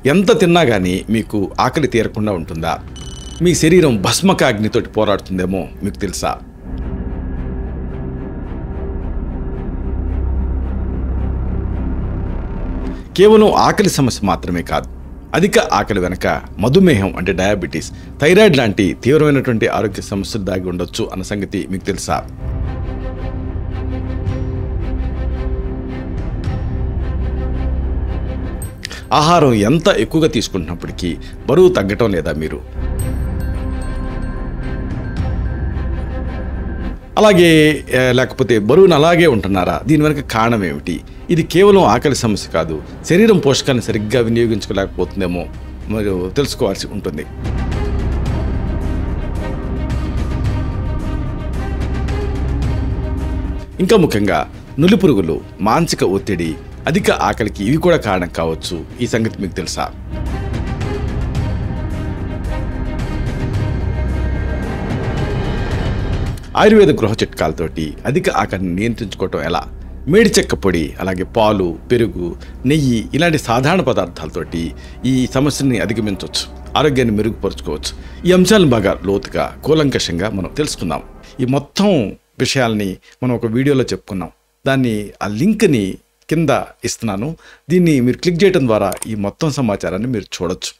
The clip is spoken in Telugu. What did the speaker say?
ఎంత తిన్నా కానీ మీకు ఆకలి తీరకుండా ఉంటుందా? మీ శరీరం భస్మకాగ్నితోటి పోరాడుతుందేమో మీకు తెలుసా? కేవలం ఆకలి సమస్య మాత్రమే కాదు, అధిక ఆకలి వెనక మధుమేహం అంటే డయాబెటీస్, థైరాయిడ్ లాంటి తీవ్రమైనటువంటి ఆరోగ్య సమస్యలు దాగి ఉండొచ్చు అన్న సంగతి మీకు తెలుసా? ఆహారం ఎంత ఎక్కువగా తీసుకుంటున్నప్పటికీ బరువు తగ్గటం లేదా మీరు? అలాగే లేకపోతే బరువును అలాగే ఉంటున్నారా? దీని వెనక కారణం ఏమిటి? ఇది కేవలం ఆకలి సమస్య కాదు, శరీరం పోషకాన్ని సరిగ్గా వినియోగించుకోలేకపోతుందేమో మీరు తెలుసుకోవాల్సి ఉంటుంది. ఇంకా ముఖ్యంగా నులిపురుగులు, మానసిక ఒత్తిడి, అధిక ఆకలికి ఇవి కూడా కారణం కావచ్చు. ఈ సంగతి మీకు తెలుసా? ఆయుర్వేద గృహ చిట్కాలతోటి అధిక ఆకలిని నియంత్రించుకోవటం ఎలా? మేడి చెక్క పొడి, అలాగే పాలు, పెరుగు, నెయ్యి ఇలాంటి సాధారణ పదార్థాలతోటి ఈ సమస్యని అధిగమించవచ్చు, ఆరోగ్యాన్ని మెరుగుపరుచుకోవచ్చు. ఈ అంశాలను బాగా లోతుగా కూలంకషంగా మనం తెలుసుకుందాం. ఈ మొత్తం విషయాల్ని మనం ఒక వీడియోలో చెప్పుకున్నాం. దాన్ని ఆ లింక్ని కింద ఇస్తున్నాను. దీన్ని మీరు క్లిక్ చేయడం ద్వారా ఈ మొత్తం సమాచారాన్ని మీరు చూడొచ్చు.